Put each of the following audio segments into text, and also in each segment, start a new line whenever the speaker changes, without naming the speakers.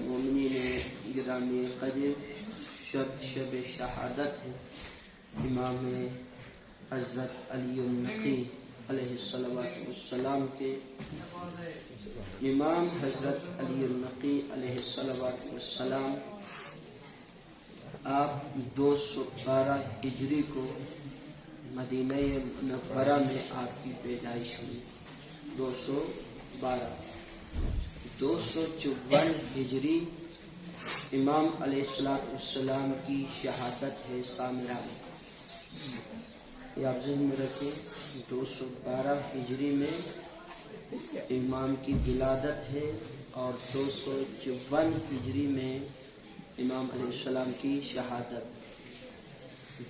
مومنین گرامی قدر، شب شہادت ہے امام حضرت علی النقی علیہ السلام کے۔ امام حضرت علی النقی علیہ السلام آپ 212 ہجری کو مدینہ منورہ میں آپ کی پیدائش ہوئی۔ 254 ہجری امام علیہ السلام کی شہادت ہے سامرا میں۔ یہ آپ ذہن میں رکھیں، 212 ہجری میں امام کی ولادت ہے اور 254 ہجری میں امام علیہ السلام کی شہادت۔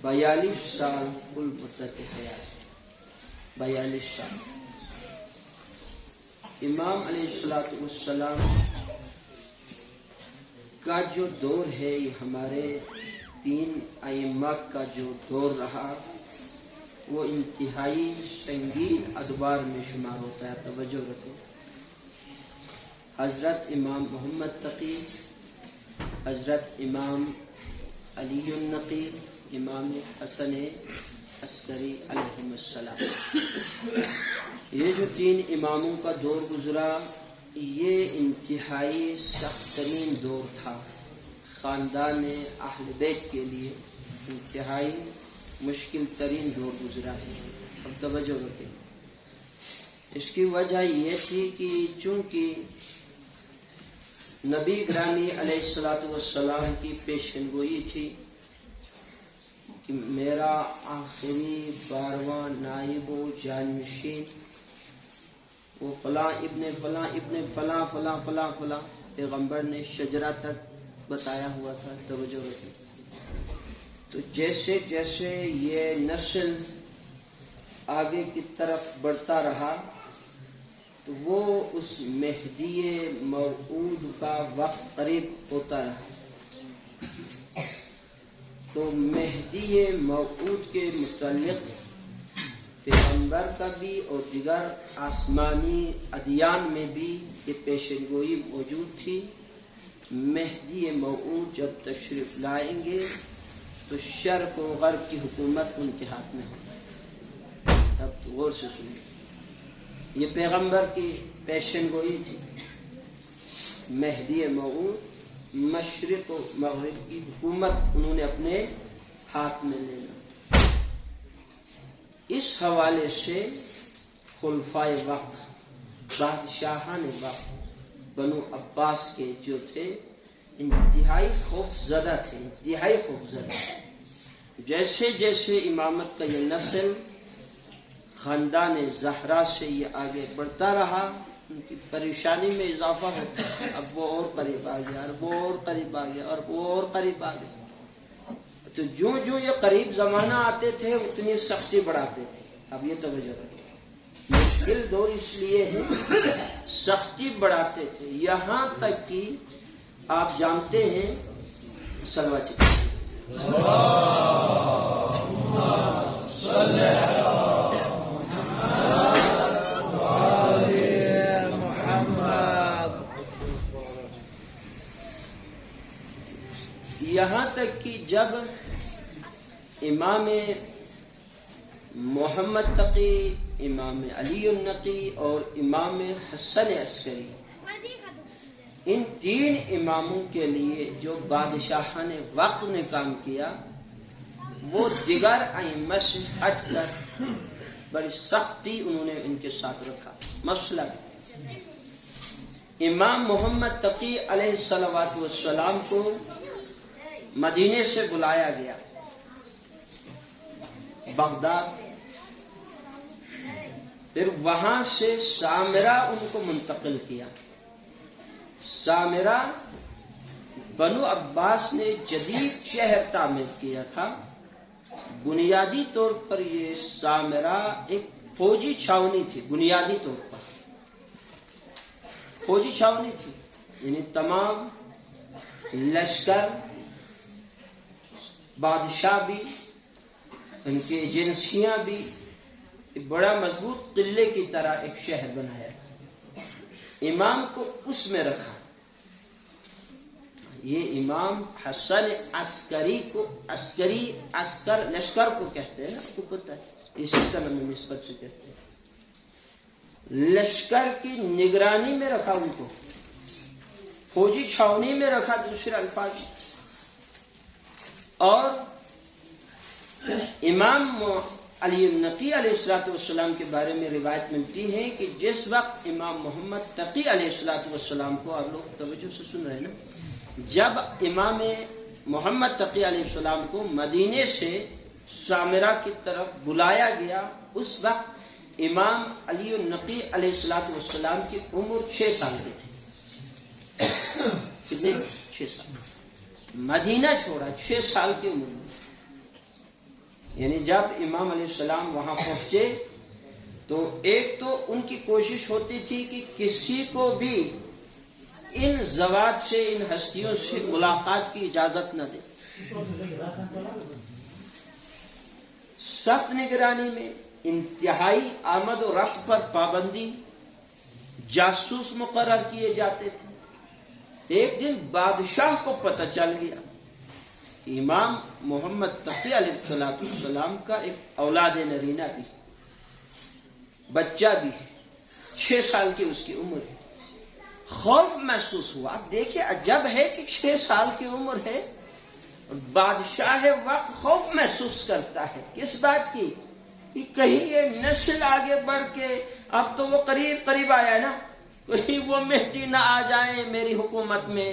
42 سال کل مدت حیات، 42 سال۔ امام علیہ السلام کا جو دور ہے یہ ہمارے 3 ائمہ کا جو دور رہا وہ انتہائی سنگین ادوار میں شمار ہوتا ہے۔ توجہ رکھو، حضرت امام محمد تقی، حضرت امام علی النقی، امام حسن عسکری علیہ السلام، یہ جو 3 اماموں کا دور گزرا یہ انتہائی سخت ترین دور تھا خاندان اہل بیت کے لیے، انتہائی مشکل ترین دور گزرا ہے۔ اب توجہ رکھیں، اس کی وجہ یہ تھی کہ چونکہ نبی گرامی علیہ السلام کی پیشن گوئی تھی کہ میرا آخری 12واں نائب و جانشین وہ فلاں ابن فلاں ابن فلاں فلاں فلاں فلاں پیغمبر نے شجرہ تک بتایا ہوا تھا۔ توجہ رکھیں، تو جیسے جیسے یہ نسل آگے کی طرف بڑھتا رہا تو وہ اس مہدی موعود کا وقت قریب ہوتا رہا، تو مہدی موعود کے متعلق پیغمبر کا بھی اور دیگر آسمانی ادیان میں بھی یہ پیشن گوئی موجود تھی۔ مہدی موعود جب تشریف لائیں گے تو شرق و غرب کی حکومت ان کے ہاتھ میں ہوگی۔ اب غور سے سنیں، یہ پیغمبر کی پیشن گوئی تھی، مہدی موعود مشرق و مغرب کی حکومت انہوں نے اپنے ہاتھ میں لینا۔ اس حوالے سے خلفائے وقت، بادشاہان وقت بنو عباس کے جو تھے انتہائی خوف زدہ تھے، انتہائی خوف زدہ۔ جیسے جیسے امامت کا یہ نسل خاندان زہرا سے یہ آگے بڑھتا رہا ان کی پریشانی میں اضافہ ہوتا ہے، اب وہ اور قریب آ گیا، اور وہ اور قریب آ گیا، اور وہ اور قریب آ گیا۔ تو جو یہ قریب زمانہ آتے تھے اتنی سختی بڑھاتے تھے۔ اب یہ توجہ رکھیں، مشکل دور اس لیے ہے سختی بڑھاتے تھے، یہاں تک کہ آپ جانتے ہیں سلوات یہاں تک کہ جب امام محمد تقی، امام علی النقی اور امام حسن عسکری، ان 3 اماموں کے لیے جو بادشاہان وقت نے کام کیا وہ دیگر ائمہ سے ہٹ کر بڑی سختی انہوں نے ان کے ساتھ رکھا۔ مثلا امام محمد تقی علیہ السلام کو مدینے سے بلایا گیا بغداد، پھر وہاں سے سامرا ان کو منتقل کیا۔ سامرا بنو عباس نے جدید شہر تعمیر کیا تھا، بنیادی طور پر یہ سامرا ایک فوجی چھاونی تھی، بنیادی طور پر فوجی چھاونی تھی، یعنی تمام لشکر، بادشاہ بھی، ان کی ایجنسیاں بھی، بڑا مضبوط قلعے کی طرح ایک شہر بنایا، امام کو اس میں رکھا۔ یہ امام حسن عسکری کو عسکر لشکر کو کہتے ہیں نا، آپ کو پتہ ہے، اسی طرح میں نسبت سے کہتے ہیں۔ لشکر کی نگرانی میں رکھا ان کو، فوجی چھاونی میں رکھا دوسرے الفاظ میں۔ اور امام علی النقی علیہ السلام کے بارے میں روایت ملتی ہے کہ جس وقت امام محمد تقی علیہ السلام کو، آپ لوگ توجہ سے سن رہے ہیں نا، جب امام محمد تقی علیہ السلام کو مدینے سے سامرہ کی طرف بلایا گیا، اس وقت امام علی النقی علیہ السلام کی عمر 6 سال کی تھی۔ کتنے؟ 6 سال۔ مدینہ چھوڑا 6 سال کی عمر میں، یعنی جب امام علیہ السلام وہاں پہنچے تو ایک تو ان کی کوشش ہوتی تھی کہ کسی کو بھی ان زوات سے، ان ہستیوں سے ملاقات کی اجازت نہ دے۔ سخت نگرانی میں، انتہائی آمد و رفت پر پابندی، جاسوس مقرر کیے جاتے تھے۔ ایک دن بادشاہ کو پتہ چل گیا کہ امام محمد تقی علیہ السلام کا ایک اولاد نرینہ بھی، بچہ بھی، 6 سال کی اس کی عمر ہے۔ خوف محسوس ہوا۔ دیکھیں عجب ہے کہ 6 سال کی عمر ہے، بادشاہ وقت خوف محسوس کرتا ہے۔ کس بات کی؟ کہ کہیں یہ نسل آگے بڑھ کے، اب تو وہ قریب آیا ہے نا، کہیں وہ مہدی نہ آ جائیں میری حکومت میں،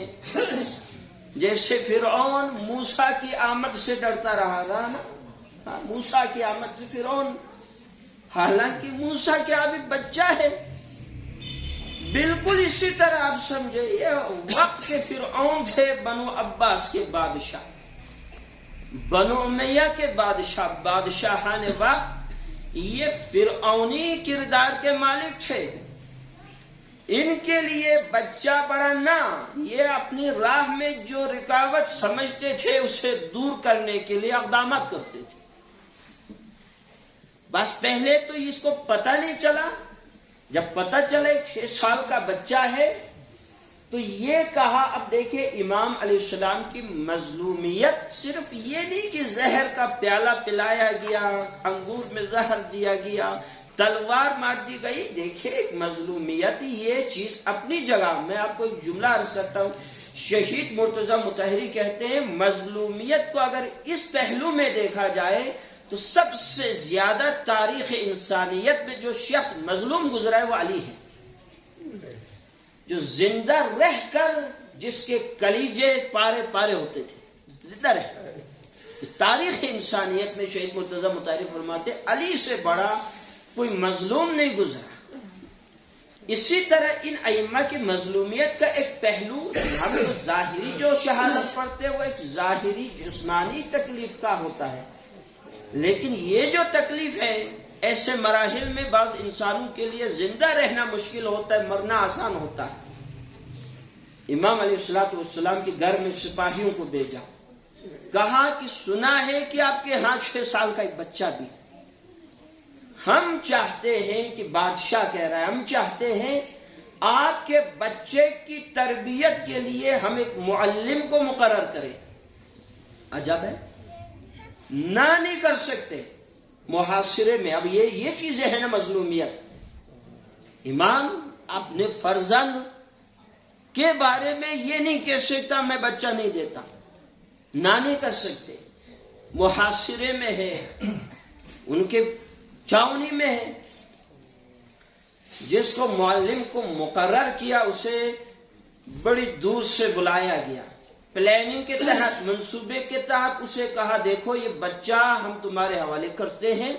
جیسے فرعون موسیٰ کی آمد سے ڈرتا رہا نا، موسیٰ کی آمد سے فرعون، حالانکہ موسیٰ کیا ابھی بچہ ہے۔ بالکل اسی طرح آپ سمجھے، یہ وقت کے فرعون تھے بنو عباس کے بادشاہ، بنو امیہ کے بادشاہ، بادشاہان وقت، یہ فرعونی کردار کے مالک تھے۔ ان کے لیے بچہ بڑا نہ، یہ اپنی راہ میں جو رکاوٹ سمجھتے تھے اسے دور کرنے کے لیے اقدامات کرتے تھے۔ بس پہلے تو اس کو پتہ نہیں چلا، جب پتہ چلے 6 سال کا بچہ ہے تو یہ کہا، اب دیکھیں امام علیہ السلام کی مظلومیت صرف یہ نہیں کہ زہر کا پیالہ پلایا گیا، انگور میں زہر دیا گیا، تلوار مار دی گئی۔ دیکھیں ایک مظلومیت، یہ چیز اپنی جگہ۔ میں آپ کو ایک جملہ عرض کرتا ہوں، شہید مرتضی مطہری کہتے ہیں مظلومیت کو اگر اس پہلو میں دیکھا جائے تو سب سے زیادہ تاریخ انسانیت میں جو شخص مظلوم گزرا ہے وہ علی ہے، جو زندہ رہ کر جس کے کلیجے پارے پارے ہوتے تھے، زندہ رہ کر۔ تاریخ انسانیت میں شہید مرتضی مطہری فرماتے علی سے بڑا کوئی مظلوم نہیں گزرا۔ اسی طرح ان ائمہ کی مظلومیت کا ایک پہلو، ہم ظاہری جو شہادت پڑھتے وہ ایک ظاہری جسمانی تکلیف کا ہوتا ہے، لیکن یہ جو تکلیف ہے ایسے مراحل میں بعض انسانوں کے لیے زندہ رہنا مشکل ہوتا ہے، مرنا آسان ہوتا ہے۔ امام علیہ السلام کے گھر میں سپاہیوں کو بھیجا، کہا کہ سنا ہے کہ آپ کے ہاں 6 سال کا ایک بچہ بھی، ہم چاہتے ہیں کہ بادشاہ کہہ رہا ہے، ہم چاہتے ہیں آپ کے بچے کی تربیت کے لیے ہم ایک معلم کو مقرر کریں۔ عجب ہے، نہ نہیں کر سکتے محاصرے میں۔ اب یہ چیزیں ہیں نا مظلومیت۔ امام اپنے فرزند کے بارے میں یہ نہیں کہہ سکتا میں بچہ نہیں دیتا، نہ نہیں کر سکتے، محاصرے میں ہے، ان کے چھاونی میں ہے۔ جس کو معلم کو مقرر کیا اسے بڑی دور سے بلایا گیا، پلاننگ کے تحت، منصوبے کے تحت اسے کہا دیکھو یہ بچہ ہم تمہارے حوالے کرتے ہیں،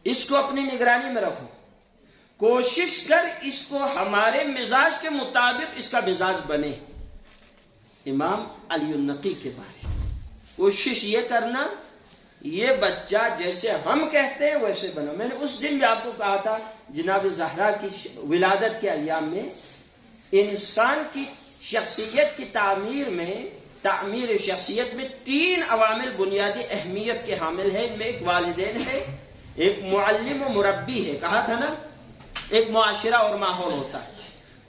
اس کو اپنی نگرانی میں رکھو، کوشش کر اس کو ہمارے مزاج کے مطابق اس کا مزاج بنے۔ امام علی النقی کے بارے میں کوشش یہ کرنا یہ بچہ جیسے ہم کہتے ہیں ویسے بنا۔ میں نے اس دن بھی آپ کو کہا تھا جناب زہرا کی ولادت کے ایام میں انسان کی شخصیت کی تعمیر شخصیت میں 3 عوامل بنیادی اہمیت کے حامل ہیں۔ ان میں ایک والدین ہے، ایک معلم و مربی ہے، کہا تھا نا، ایک معاشرہ اور ماحول ہوتا ہے۔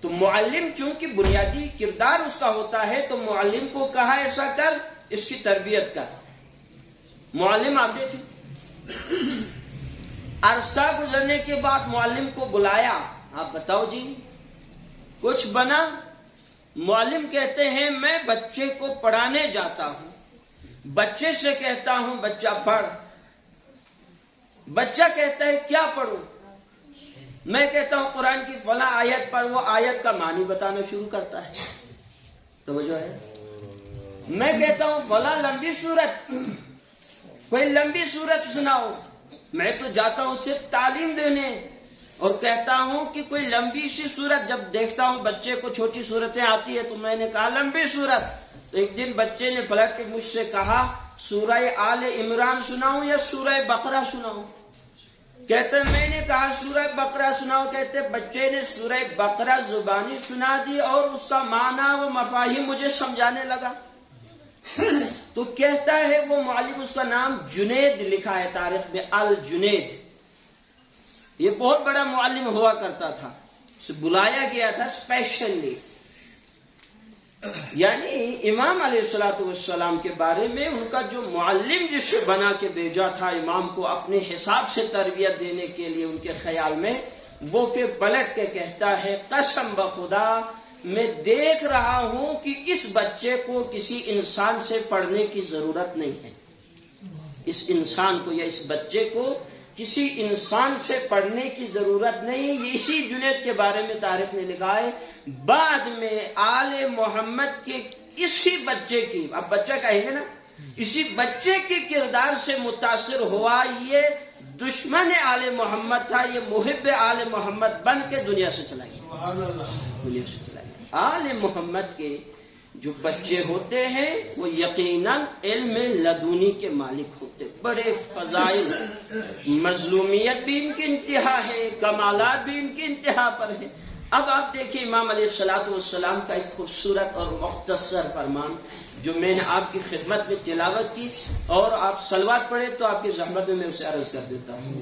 تو معلم چونکہ بنیادی کردار اس کا ہوتا ہے تو معلم کو کہا ایسا کر، اس کی تربیت کر۔ معلم آتے تھے، عرصہ گزرنے کے بعد معلم کو بلایا، آپ بتاؤ جی کچھ بنا؟ معلم کہتے ہیں میں بچے کو پڑھانے جاتا ہوں، بچے سے کہتا ہوں بچہ پڑھ، بچہ کہتا ہے کیا پڑھوں؟ میں کہتا ہوں قرآن کی فلاں آیت پڑھ، وہ آیت کا معنی بتانا شروع کرتا ہے، توجہ ہے؟ میں کہتا ہوں فلاں لمبی سورت، کوئی لمبی سورت سناؤ، میں تو جاتا ہوں صرف تعلیم دینے، اور کہتا ہوں کہ کوئی لمبی سی سورت، جب دیکھتا ہوں بچے کو چھوٹی صورتیں آتی ہے تو میں نے کہا لمبی سورت، تو ایک دن بچے نے پلٹ کے مجھ سے کہا سورہ آل عمران سناؤں یا سورہ بقرہ سناؤں؟ کہتے میں نے کہا سورہ بقرہ سناؤ، کہتے بچے نے سورہ بقرہ زبانی سنا دی اور اس کا معنی و مفاہیم مجھے سمجھانے لگا۔ تو کہتا ہے وہ معلم، اس کا نام جنید لکھا ہے تاریخ میں، الجنید، یہ بہت بڑا معلم ہوا کرتا تھا، اسے بلایا گیا تھا اسپیشلی، یعنی امام علیہ السلام کے بارے میں ان کا جو معلم جسے بنا کے بھیجا تھا امام کو اپنے حساب سے تربیت دینے کے لیے ان کے خیال میں، وہ پھر پلٹ کے کہتا ہے قسم بخدا میں دیکھ رہا ہوں کہ اس بچے کو کسی انسان سے پڑھنے کی ضرورت نہیں ہے، اس انسان کو یا اس بچے کو کسی انسان سے پڑھنے کی ضرورت نہیں۔ یہ اسی جنید کے بارے میں تاریخ نے لکھا ہے، بعد میں آل محمد کے اسی بچے کی، اب بچہ کہیں گے نا، اسی بچے کے کردار سے متاثر ہوا، یہ دشمن آل محمد تھا، یہ محب آل محمد بن کے دنیا سے چلا گیا، دنیا سے چلا گیا۔ آل محمد کے جو بچے ہوتے ہیں وہ یقیناً علم لدنی کے مالک ہوتے، بڑے فضائل، مظلومیت بھی ان کی انتہا ہے، کمالات بھی ان کی انتہا پر ہے۔ اب آپ دیکھیں امام علیہ السلام کا ایک خوبصورت اور مختصر فرمان جو میں نے آپ کی خدمت میں تلاوت کی، اور آپ صلوات پڑھیں تو آپ کی زحمت میں اسے عرض کر دیتا ہوں۔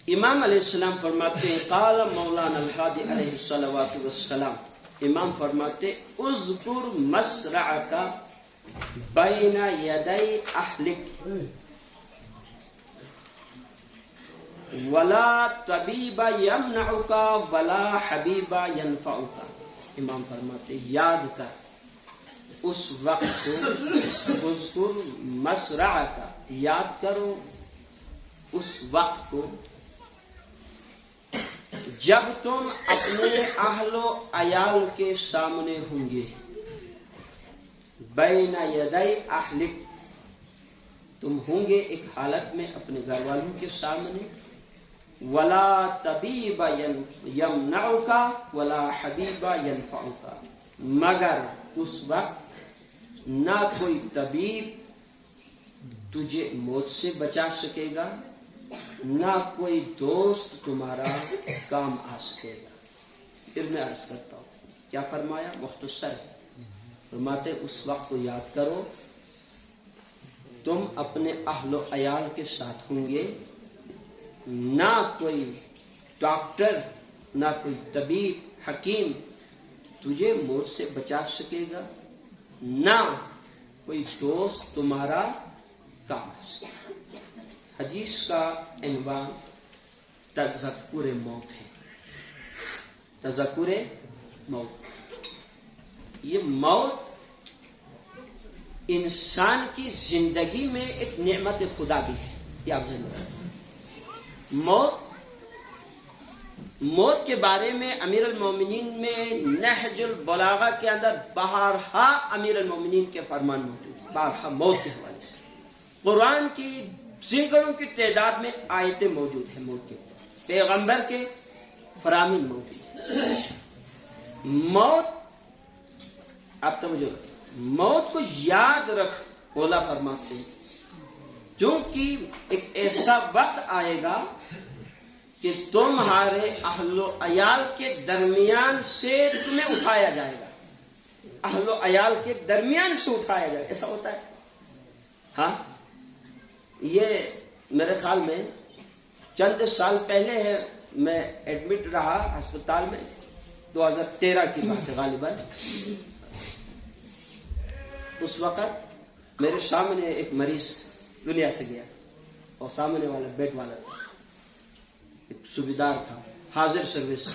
امام علیہ السلام فرماتے ہیں، قال مولانا الحادی علیہ الصلوات والسلام، امام فرماتے اذکر مسرعک بین یدی اہلک ولا طبیب یمنعک ولا حبیب ینفعک۔ امام فرماتے یاد کر اس وقت کو، اذکر مسرعک، یاد کرو اس وقت کو جب تم اپنے اہل و عیال کے سامنے ہوں گے، بین یدی اہلک، تم ہوں گے ایک حالت میں اپنے گھر والوں کے سامنے، ولا طبیب یمنعک ولا حبیب ینفعک، مگر اس وقت نہ کوئی طبیب تجھے موت سے بچا سکے گا، نہ کوئی دوست تمہارا کام آ سکے گا۔ پھر میں عرض کرتا ہوں کیا فرمایا، مختصر ہے، فرماتے اس وقت کو یاد کرو تم اپنے اہل و عیال کے ساتھ ہوں گے، نہ کوئی ڈاکٹر، نہ کوئی طبیب حکیم تجھے موت سے بچا سکے گا، نہ کوئی دوست تمہارا کام آ سکے گا۔ حدیث کا عنوان تذکر موت ہے، تذکر موت۔ یہ موت انسان کی زندگی میں ایک نعمت خدا بھی ہے، یہ آپ ذہن میں رکھیں۔ موت کے بارے میں امیر المومنین میں نہج البلاغہ کے اندر بارہا امیر المومنین کے فرمان موجود ہیں، بارہا موت کے حوالے سے قرآن کی سینکڑوں کی تعداد میں آیتیں موجود ہیں، موت کے پیغمبر کے فرامین موجود ہیں۔ موت، آپ توجہ رکھیں، موت کو یاد رکھ، اولا فرماتے ہیں کیونکہ ایک ایسا وقت آئے گا کہ تمہارے اہل و عیال کے درمیان سے تمہیں اٹھایا جائے گا، اہل و عیال کے درمیان سے اٹھایا جائے گا، ایسا ہوتا ہے ہاں یہ میرے خیال میں چند سال پہلے ہے میں ایڈمٹ رہا ہسپتال میں، 2013 کی بات ہے غالباً. اس وقت میرے سامنے ایک مریض دنیا سے گیا اور سامنے والا بیڈ والا تھا، ایک صوبیدار تھا، حاضر سروس.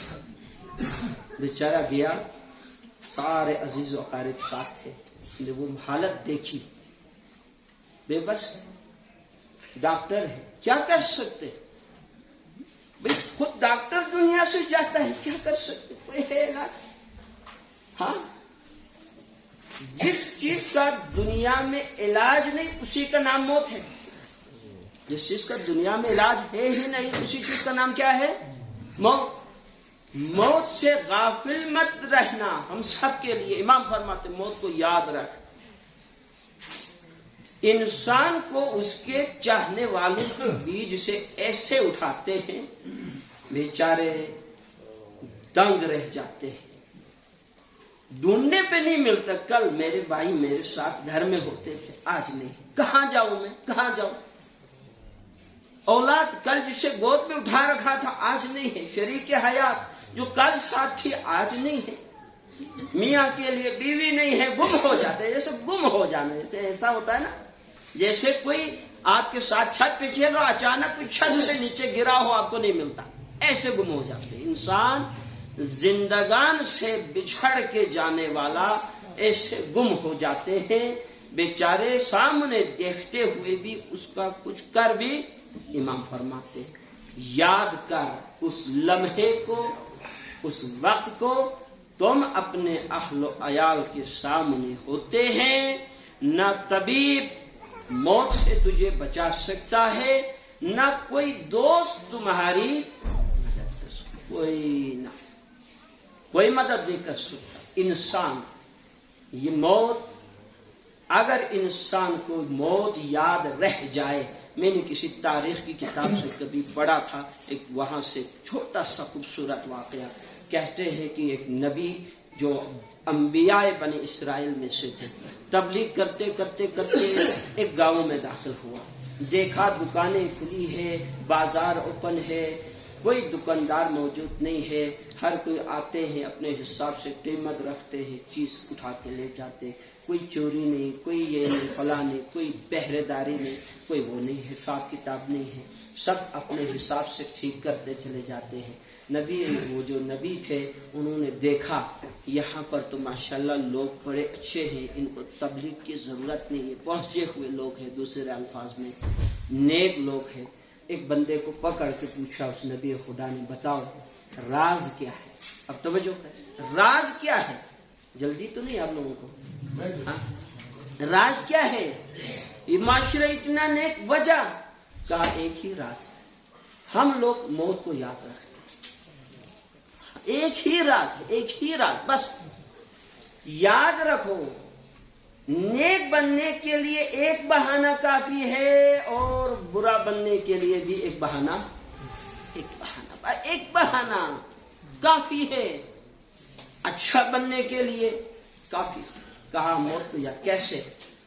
بیچارہ گیا، سارے عزیز و اقارب ساتھ تھے. نے وہ حالت دیکھی، بے بس. ڈاکٹر ہے، کیا کر سکتے بھئی؟ خود ڈاکٹر دنیا سے جاتا ہے، کیا کر سکتے؟ کوئی ہے علاج؟ ہاں، جس چیز کا دنیا میں علاج نہیں اسی کا نام موت ہے. جس چیز کا دنیا میں علاج ہے ہی نہیں اسی چیز کا نام کیا ہے؟ موت. موت سے غافل مت رہنا ہم سب کے لیے. امام فرماتے موت کو یاد رکھ. انسان کو اس کے چاہنے والوں کے بیچ سے ایسے اٹھاتے ہیں بیچارے دنگ رہ جاتے ہیں، ڈھونڈنے پہ نہیں ملتا. کل میرے بھائی میرے ساتھ گھر میں ہوتے تھے، آج نہیں. کہاں جاؤں میں، کہاں جاؤں؟ اولاد کل جسے گود میں اٹھا رکھا تھا آج نہیں ہے. شریک حیات جو کل ساتھ تھی آج نہیں ہے. میاں کے لیے بیوی نہیں ہے، گم ہو جاتے ہیں. جیسے گم ہو جانا، جیسے ایسا ہوتا ہے نا، جیسے کوئی آپ کے ساتھ چھت پہ کھیل رہا، اچانک کوئی چھت سے نیچے گرا ہو آپ کو نہیں ملتا، ایسے گم ہو جاتے ہیں. انسان زندگان سے بچھڑ کے جانے والا ایسے گم ہو جاتے ہیں بیچارے. سامنے دیکھتے ہوئے بھی اس کا کچھ کر بھی. امام فرماتے یاد کر اس لمحے کو، اس وقت کو. تم اپنے اہل و عیال کے سامنے ہوتے ہیں، نہ طبیب موت سے تجھے بچا سکتا ہے، نہ کوئی دوست تمہاری مدد کر سکتا، کوئی مدد نہیں کر سکتا. انسان یہ موت، اگر انسان کو موت یاد رہ جائے. میں نے کسی تاریخ کی کتاب سے کبھی پڑھا تھا، ایک وہاں سے چھوٹا سا خوبصورت واقعہ. کہتے ہیں کہ ایک نبی جو انبیاء بنی اسرائیل میں سے تھے، تبلیغ کرتے کرتے کرتے ایک گاؤں میں داخل ہوا. دیکھا دکانیں کھلی ہے، بازار اوپن ہے، کوئی دکاندار موجود نہیں ہے. ہر کوئی آتے ہیں اپنے حساب سے قیمت رکھتے ہیں، چیز اٹھا کے لے جاتے. کوئی چوری نہیں، کوئی یہ نہیں، فلاں نہیں، کوئی پہرے داری نہیں، کوئی وہ نہیں، حساب کتاب نہیں ہے. سب اپنے حساب سے ٹھیک کرتے چلے جاتے ہیں. وہ جو نبی تھے انہوں نے دیکھا یہاں پر تو ماشاءاللہ لوگ بڑے اچھے ہیں، ان کو تبلیغ کی ضرورت نہیں ہے، پہنچے ہوئے لوگ ہیں، دوسرے الفاظ میں نیک لوگ ہیں. ایک بندے کو پکڑ کے پوچھا اس نبی خدا نے، بتاؤ راز کیا ہے؟ اب توجہ کریں، راز کیا ہے؟ جلدی تو نہیں آپ لوگوں کو؟ ہاں؟ راز کیا ہے؟ یہ معاشرہ اتنا نیک، وجہ کہا ایک ہی راز. ہم لوگ موت کو یاد رکھتے، ایک ہی راز ہے، ایک ہی راز. بس یاد رکھو، نیک بننے کے لیے ایک بہانہ کافی ہے اور برا بننے کے لیے بھی ایک بہانہ کافی ہے. اچھا بننے کے لیے کافی. کہا موت کو یا کیسے؟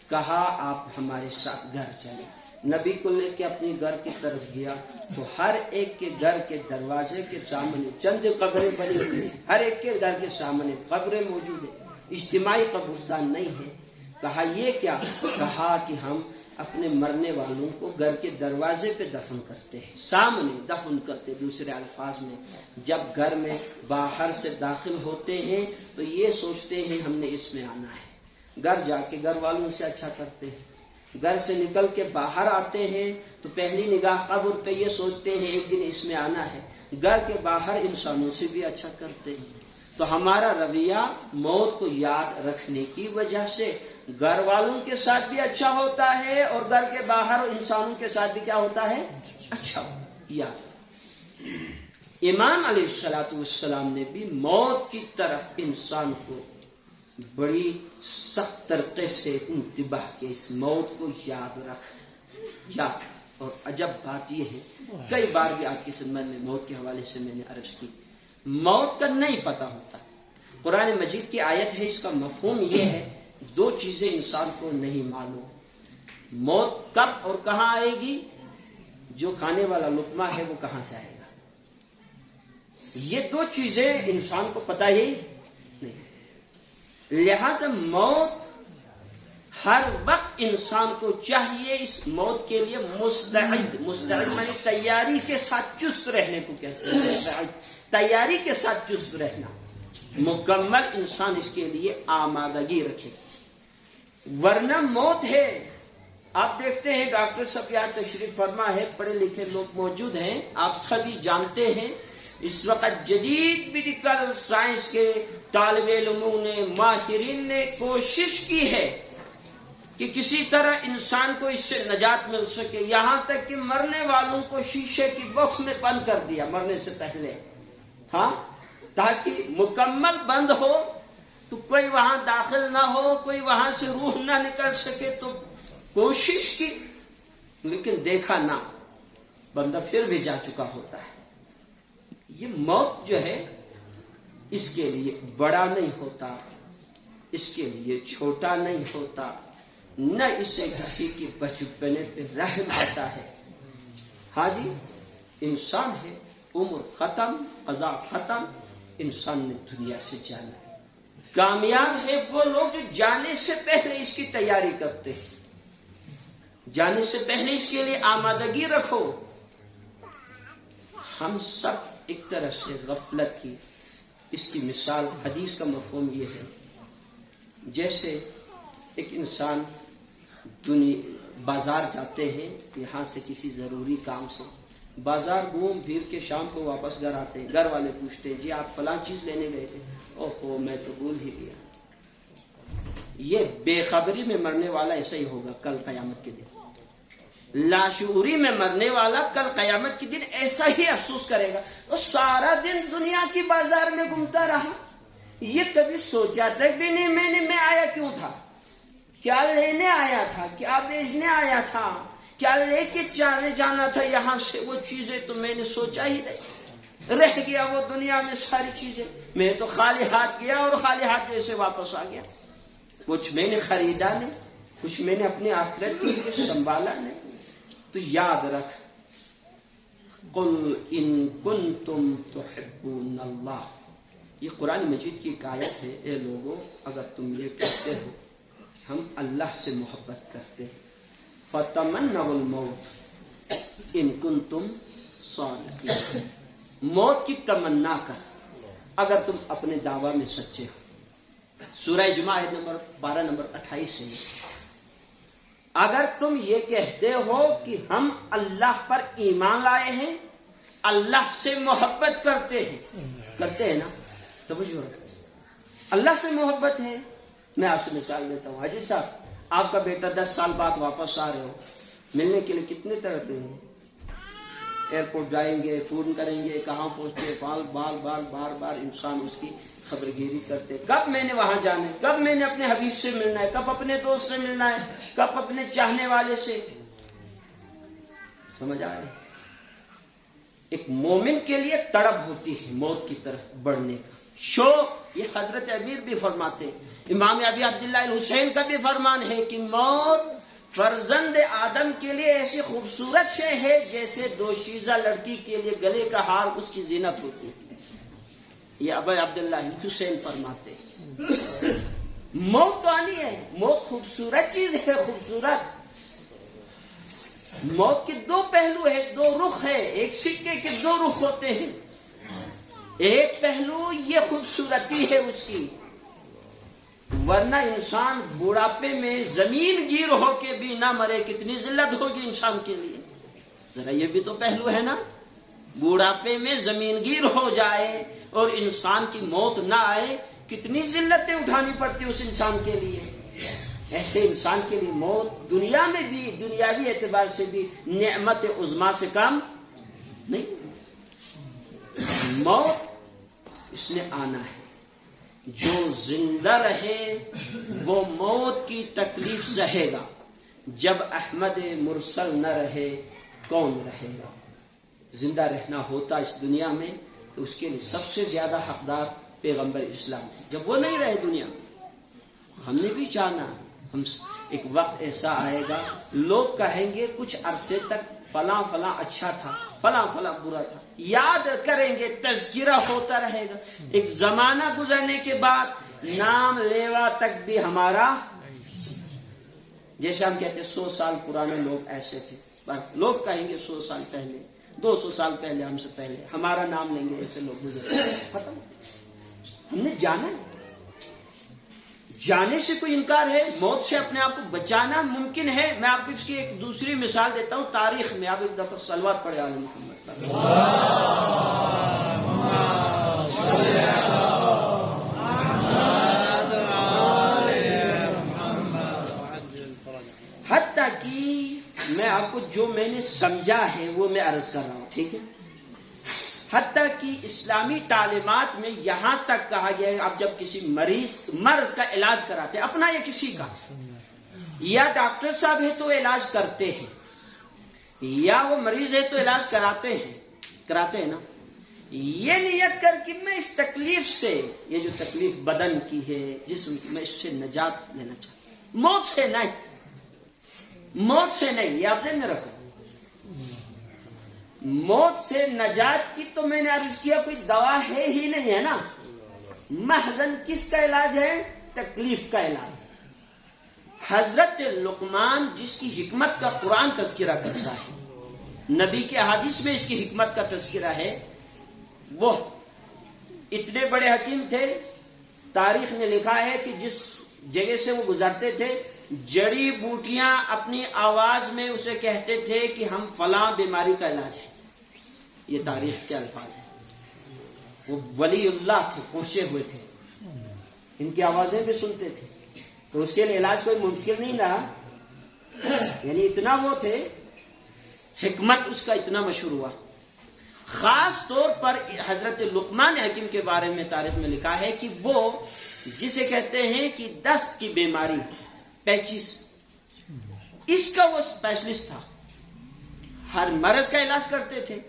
کہا آپ ہمارے ساتھ گھر چلیں. نبی کو لے کے اپنی گھر کی طرف گیا تو ہر ایک کے گھر کے دروازے کے سامنے چند قبریں بنی ہوئی ہیں، ہر ایک کے گھر کے سامنے قبریں موجود ہیں، اجتماعی قبرستان نہیں ہے. کہا یہ کیا؟ کہا کہ ہم اپنے مرنے والوں کو گھر کے دروازے پہ دفن کرتے ہیں، سامنے دفن کرتے. دوسرے الفاظ میں جب گھر میں باہر سے داخل ہوتے ہیں تو یہ سوچتے ہیں ہم نے اس میں آنا ہے، گھر جا کے گھر والوں سے اچھا کرتے ہیں. گھر سے نکل کے باہر آتے ہیں تو پہلی نگاہ قبر پہ یہ سوچتے ہیں ایک دن اس میں آنا ہے. گھر کے باہر انسانوں سے بھی اچھا کرتے ہیں. تو ہمارا رویہ موت کو یاد رکھنے کی وجہ سے گھر والوں کے ساتھ بھی اچھا ہوتا ہے اور گھر کے باہر انسانوں کے ساتھ بھی کیا ہوتا ہے؟ اچھا یاد. امام علیہ السلام نے بھی موت کی طرف انسان کو بڑی سخت طریقے سے انتباہ کے، اس موت کو یاد رکھ. اور عجب بات یہ ہے، کئی بار بھی آپ کی خدمت میں موت کے حوالے سے میں نے عرض کی، موت کا نہیں پتہ ہوتا. قرآن مجید کی آیت ہے، اس کا مفہوم یہ ہے دو چیزیں انسان کو نہیں معلوم. موت کب اور کہاں آئے گی؟ جو کھانے والا لقمہ ہے وہ کہاں سے آئے گا؟ یہ دو چیزیں انسان کو پتہ ہی نہیں۔ لہذا موت ہر وقت انسان کو چاہیے اس موت کے لیے مستعد معنی تیاری کے ساتھ چست رہنے کو کہتے ہیں۔ تیاری کے ساتھ چست رہنا، مکمل انسان اس کے لیے آمادگی رکھے، ورنہ موت ہے۔ آپ دیکھتے ہیں ڈاکٹر صاحب یہاں تشریف فرما ہے، پڑھے لکھے لوگ موجود ہیں، آپ سبھی جانتے ہیں اس وقت جدید میڈیکل سائنس کے طالب علموں نے، ماہرین نے کوشش کی ہے کہ کسی طرح انسان کو اس سے نجات مل سکے، یہاں تک کہ مرنے والوں کو شیشے کی باکس میں بند کر دیا مرنے سے پہلے، ہاں، تاکہ مکمل بند ہو تو کوئی وہاں داخل نہ ہو، کوئی وہاں سے روح نہ نکل سکے۔ تو کوشش کی لیکن دیکھا نہ، بندہ پھر بھی جا چکا ہوتا ہے۔ یہ موت جو ہے اس کے لیے بڑا نہیں ہوتا، اس کے لیے چھوٹا نہیں ہوتا، نہ اسے کسی کی بچپنے پہ رحم آتا ہے۔ ہاں جی، انسان ہے، عمر ختم، قضا ختم، انسان نے دنیا سے جانا ہے۔ کامیاب ہے وہ لوگ جو جانے سے پہلے اس کی تیاری کرتے ہیں، جانے سے پہلے اس کے لیے آمادگی رکھو۔ ہم سب ایک طرح سے غفلت کی، اس کی مثال حدیث کا مفہوم یہ ہے، جیسے ایک انسان بازار جاتے ہیں یہاں سے کسی ضروری کام سے، بازار گھوم پھر کے شام کو واپس گھر آتے ہیں، گھر والے پوچھتے ہیں جی آپ فلاں چیز لینے گئے تھے، اوہو میں تو بھول ہی گیا۔ یہ بے خبری میں مرنے والا ایسا ہی ہوگا کل قیامت کے دن، لاشعوری میں مرنے والا کل قیامت کے دن ایسا ہی افسوس کرے گا۔ وہ سارا دن دنیا کی بازار میں گھومتا رہا، یہ کبھی سوچا تک بھی نہیں میں آیا کیوں تھا، کیا لینے آیا تھا، کیا بیچنے آیا تھا، کیا لے کے چلے جانا تھا یہاں سے، وہ چیزیں تو میں نے سوچا ہی نہیں، رہ گیا وہ دنیا میں ساری چیزیں، میں تو خالی ہاتھ گیا اور خالی ہاتھ جیسے واپس آ گیا، کچھ میں نے خریدا نہیں، کچھ میں نے اپنے آخرت کے لیے سنبھالا نہیں۔ تو یاد رکھ، قل ان کنتم تحبون اللہ، یہ قرآن مجید کی ایک آیت ہے، اے لوگو اگر تم یہ کہتے ہو کہ ہم اللہ سے محبت کرتے ہیں، فتمنوا الموت ان کنتم صادقین، موت کی تمنا کر اگر تم اپنے دعویٰ میں سچے ہو۔ سورہ جمعہ آیت نمبر 12 نمبر 28 ہے، اگر تم یہ کہتے ہو کہ ہم اللہ پر ایمان لائے ہیں، اللہ سے محبت کرتے ہیں نا، تو مجھے اللہ سے محبت ہے۔ میں آپ سے مثال دیتا ہوں، حاجی صاحب آپ کا بیٹا 10 سال بعد واپس آ رہے ہو، ملنے کے لیے کتنے تڑپتے ہیں، ایئرپورٹ جائیں گے، فون کریں گے، کہاں پہنچتے، بار بار انسان اس کی خبر گیری کرتے، کب میں نے وہاں جانا ہے، کب میں نے اپنے حبیب سے ملنا ہے، کب اپنے دوست سے ملنا ہے، کب اپنے چاہنے والے سے۔ سمجھ آئے؟ ایک مومن کے لیے تڑپ ہوتی ہے موت کی طرف بڑھنے کا شوق، یہ حضرت امیر بھی فرماتے ہیں، امام ابی عبداللہ الحسین کا بھی فرمان ہے کہ موت فرزند آدم کے لیے ایسی خوبصورت شے ہے جیسے دوشیزہ لڑکی کے لیے گلے کا ہار اس کی زینت ہوتی ہے، یہ ابی عبداللہ حسین فرماتے ہیں۔ موت تو آنی ہے، موت خوبصورت چیز ہے، خوبصورت۔ موت کے دو پہلو ہے، دو رخ ہے، ایک سکے کے دو رخ ہوتے ہیں، ایک پہلو یہ خوبصورتی ہے اس کی، ورنہ انسان بڑھاپے میں زمین گیر ہو کے بھی نہ مرے کتنی ذلت ہوگی انسان کے لیے، ذرا یہ بھی تو پہلو ہے نا، بڑھاپے میں زمین گیر ہو جائے اور انسان کی موت نہ آئے کتنی ذلتیں اٹھانی پڑتی اس انسان کے لیے۔ ایسے انسان کے لیے موت دنیا میں بھی دنیاوی اعتبار سے بھی نعمت عظمیٰ سے کم نہیں۔ موت اس نے آنا ہے، جو زندہ رہے وہ موت کی تکلیف سہے گا، جب احمد مرسل نہ رہے کون رہے گا؟ زندہ رہنا ہوتا اس دنیا میں تو اس کے لیے سب سے زیادہ حقدار پیغمبر اسلام تھے، جب وہ نہیں رہے دنیا میں ہم نے بھی جانا، ہم ایک وقت ایسا آئے گا لوگ کہیں گے کچھ عرصے تک فلاں فلاں اچھا تھا، فلاں فلاں برا تھا، یاد کریں گے، تذکرہ ہوتا رہے گا. ایک زمانہ گزرنے کے بعد نام لیوا تک بھی ہمارا، جیسے ہم کہتے 100 سال پرانے لوگ ایسے تھے، لوگ کہیں گے 100 سال پہلے، 200 سال پہلے، ہم سے پہلے ہمارا نام لیں گے، ایسے لوگ گزرے. ختم. ہم نے جانے سے کوئی انکار ہے؟ موت سے اپنے آپ کو بچانا ممکن ہے. میں آپ کو اس کی ایک دوسری مثال دیتا ہوں. تاریخ میں آپ ایک دفعہ صلوات پڑھے آل محمد پر. حتیٰ کہ میں آپ کو جو میں نے سمجھا ہے وہ میں عرض کر رہا ہوں، ٹھیک ہے؟ حتیٰ کہ اسلامی تعلیمات میں یہاں تک کہا گیا ہے آپ جب کسی مرض کا علاج کراتے ہیں، اپنا یا کسی کا، یا ڈاکٹر صاحب ہے تو علاج کرتے ہیں، یا وہ مریض ہے تو علاج کراتے ہیں نا، یہ نیت کر کہ میں اس تکلیف سے، یہ جو تکلیف بدن کی ہے، جسم کی، میں اس سے نجات لینا چاہتا ہوں، موت سے نہیں. یہ آپ ذہن میں رکھو. موت سے نجات کی تو میں نے عرض کیا کوئی دوا ہے ہی نہیں، ہے نا. محضاً کس کا علاج ہے؟ تکلیف کا علاج. حضرت لقمان جس کی حکمت کا قرآن تذکرہ کرتا ہے، نبی کے احادیث میں اس کی حکمت کا تذکرہ ہے، وہ اتنے بڑے حکیم تھے. تاریخ نے لکھا ہے کہ جس جگہ سے وہ گزرتے تھے، جڑی بوٹیاں اپنی آواز میں اسے کہتے تھے کہ ہم فلاں بیماری کا علاج ہے. یہ تاریخ کے الفاظ ہیں. وہ ولی اللہ تھے، پہنچے ہوئے تھے، ان کی آوازیں بھی سنتے تھے، تو اس کے لیے علاج کوئی مشکل نہیں رہا. یعنی اتنا وہ تھے، حکمت اس کا اتنا مشہور ہوا. خاص طور پر حضرت لقمان حکیم کے بارے میں تاریخ میں لکھا ہے کہ وہ جسے کہتے ہیں کہ دست کی بیماری، پیچس، اس کا وہ اسپیشلسٹ تھا. ہر مرض کا علاج کرتے تھے،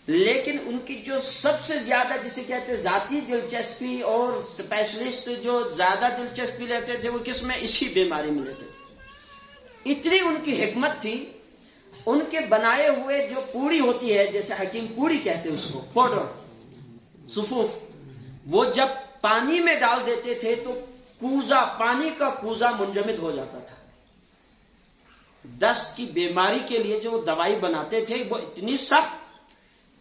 لیکن ان کی جو سب سے زیادہ جسے کہتے ہیں ذاتی دلچسپی اور اسپیشلسٹ جو زیادہ دلچسپی لیتے تھے وہ کس میں؟ اسی بیماری میں لیتے تھے. اتنی ان کی حکمت تھی. ان کے بنائے ہوئے جو پوڑی ہوتی ہے، جیسے حکیم پوڑی کہتے ہیں اس کو، پاؤڈر، صفوف، وہ جب پانی میں ڈال دیتے تھے تو کوزہ، پانی کا کوزہ منجمد ہو جاتا تھا. دست کی بیماری کے لیے جو دوائی بناتے تھے وہ اتنی سخت،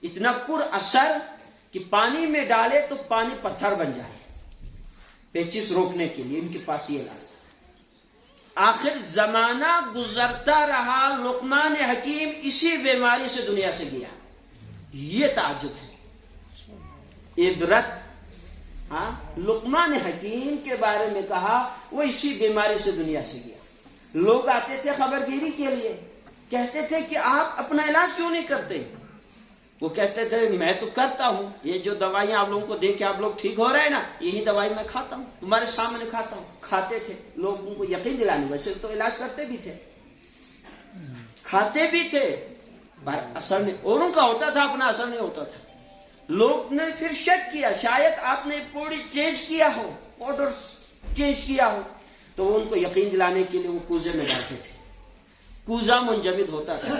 اتنا پر اثر کہ پانی میں ڈالے تو پانی پتھر بن جائے. پیچس روکنے کے لیے ان کے پاس یہ علاج. آخر زمانہ گزرتا رہا، لقمان حکیم اسی بیماری سے دنیا سے گیا. یہ تعجب ہے، عبرت. ہاں، لقمان حکیم کے بارے میں کہا وہ اسی بیماری سے دنیا سے گیا. لوگ آتے تھے خبرگیری کے لیے، کہتے تھے کہ آپ اپنا علاج کیوں نہیں کرتے؟ وہ کہتے تھے میں تو کرتا ہوں، یہ جو دوائیاں آپ لوگوں کو دے کے آپ لوگ ٹھیک ہو رہے ہیں نا، یہی دوائی میں کھاتا ہوں، تمہارے سامنے کھاتا ہوں. کھاتے تھے، لوگوں کو یقین دلانے، ویسے تو علاج کرتے بھی تھے، کھاتے بھی تھے، پر اثر نہیں. اوروں کا ہوتا تھا، اپنا اثر نہیں ہوتا تھا. لوگ نے پھر شک کیا شاید آپ نے پوڑی چینج کیا ہو، پاؤڈر چینج کیا ہو، تو وہ ان کو یقین دلانے کے لیے وہ کوزے میں ڈالتے تھے. کوزہ منجمد ہوتا تھا،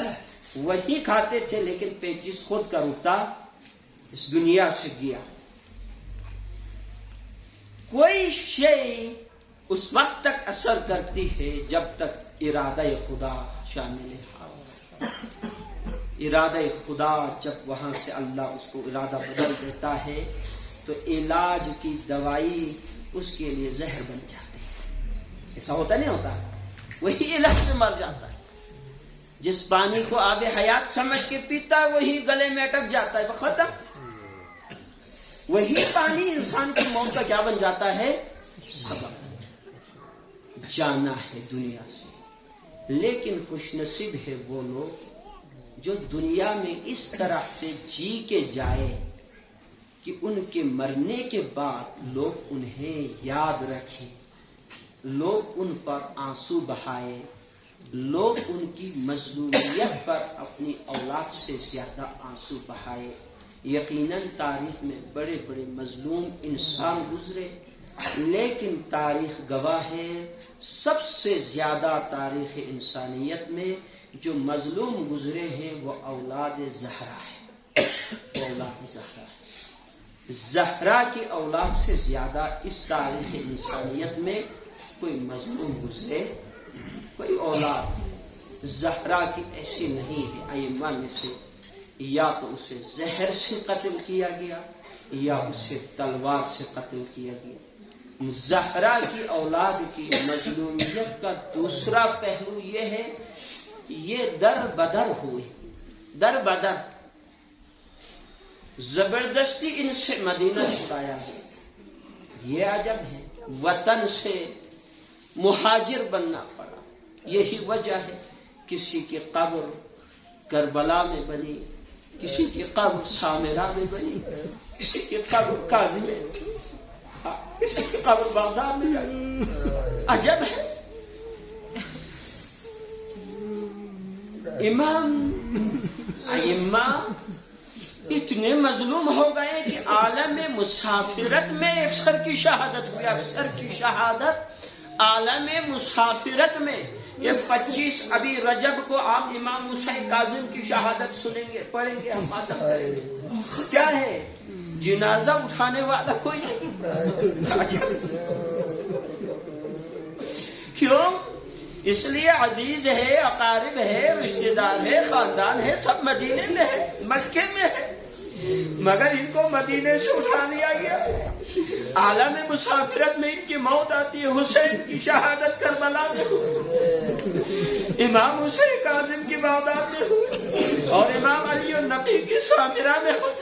وہی کھاتے تھے، لیکن پیچس خود کا رکتا اس دنیا سے گیا. کوئی شے اس وقت تک اثر کرتی ہے جب تک ارادہ خدا شامل ہے. ارادہ خدا جب وہاں سے اللہ اس کو ارادہ بدل دیتا ہے تو علاج کی دوائی اس کے لیے زہر بن جاتی ہے. ایسا ہوتا نہیں ہوتا؟ وہی علاج سے مر جاتا ہے. جس پانی کو آب حیات سمجھ کے پیتا ہے وہی گلے میں اٹک جاتا ہے، ختم. وہی پانی انسان کی موت کا کیا بن جاتا ہے؟ سبب. جانا ہے دنیا سے. لیکن خوش نصیب ہے وہ لوگ جو دنیا میں اس طرح سے جی کے جائے کہ ان کے مرنے کے بعد لوگ انہیں یاد رکھیں، لوگ ان پر آنسو بہائے، لوگ ان کی مظلومیت پر اپنی اولاد سے زیادہ آنسو بہائے. یقیناً تاریخ میں بڑے بڑے مظلوم انسان گزرے، لیکن تاریخ گواہ ہے سب سے زیادہ تاریخ انسانیت میں جو مظلوم گزرے ہیں وہ اولاد زہرا ہے، وہ اولاد زہرا ہے۔ زہرا کی اولاد سے زیادہ اس تاریخ انسانیت میں کوئی مظلوم گزرے، کوئی اولاد زہرا کی ایسی نہیں ہے۔ ائمہ میں سے یا تو اسے زہر سے قتل کیا گیا یا اسے تلوار سے قتل کیا گیا۔ زہرا کی اولاد کی مظلومیت کا دوسرا پہلو یہ ہے، یہ در بدر ہوئے، در بدر زبردستی ان سے مدینہ چھڑایا ہے۔ یہ عجب ہے، وطن سے مہاجر بننا پڑا۔ یہی وجہ ہے کسی کی قبر کربلا میں بنی، کسی کی قبر سامرا میں بنی، کسی کی قبر قاضی میں، کسی کی قبر بغداد میں بنی۔ عجب ہے، امام ائمہ اتنے مظلوم ہو گئے کہ عالم مسافرت میں اکثر کی شہادت ہوئی، اکثر کی شہادت عالم مسافرت میں۔ یہ 25 ابھی رجب کو آپ امام حسین کاظم کی شہادت سنیں گے، پڑھیں گے، ہم ماتم کریں گے۔ کیا ہے؟ جنازہ اٹھانے والا کوئی نہیں۔ کیوں؟ اس لیے عزیز ہے، اقارب ہے، رشتہ دار ہے، خاندان ہے، سب مدینے میں ہے، مکے میں ہے، مگر ان کو مدینے سے اٹھا لیا گیا۔ عالم مسافرت میں ان کی موت آتی ہے، حسین کی شہادت کربلا میں ہوئی، امام حسین کاظم کی بغداد میں ہوئی، اور امام علی النقی کی سامرا میں ہوئی۔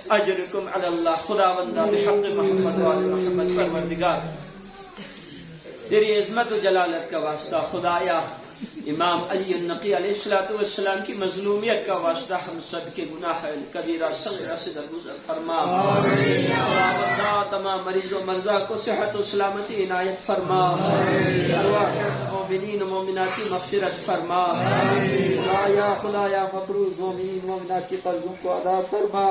اجرکم علی اللہ، خدا بندہ بحق محمد وآل محمد، پروردگار تیری عظمت و جلالت کا واسطہ خدایا امام علی النقی علیہ السلام کی مظلومیت کا واسطہ ہم سب کے گناہ کبیرہ صغیرہ سے درگزر فرما۔ خدا تمام مریض و مرضى کو صحت و سلامتی عنایت فرما، ارواح مومنین و مومنات کی مغفرت فرما۔ خدایا مقروض مومنین مومنات کی قرضوں کو ادا فرما۔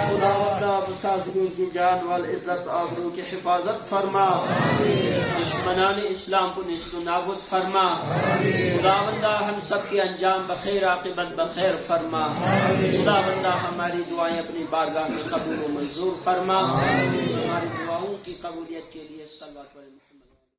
خدا مسافرین کی جان وال عزت آبرو کی حفاظت فرما، دشمنان اسلام کو نیست و نابود فرما۔ خدا بندہ ہم سب کے انجام بخیر، عاقبت بخیر فرما۔ خدا بندہ ہماری دعائیں اپنی بارگاہ میں قبول و منظور فرما۔ ہماری دعاؤں کی قبولیت کے لیے صلوات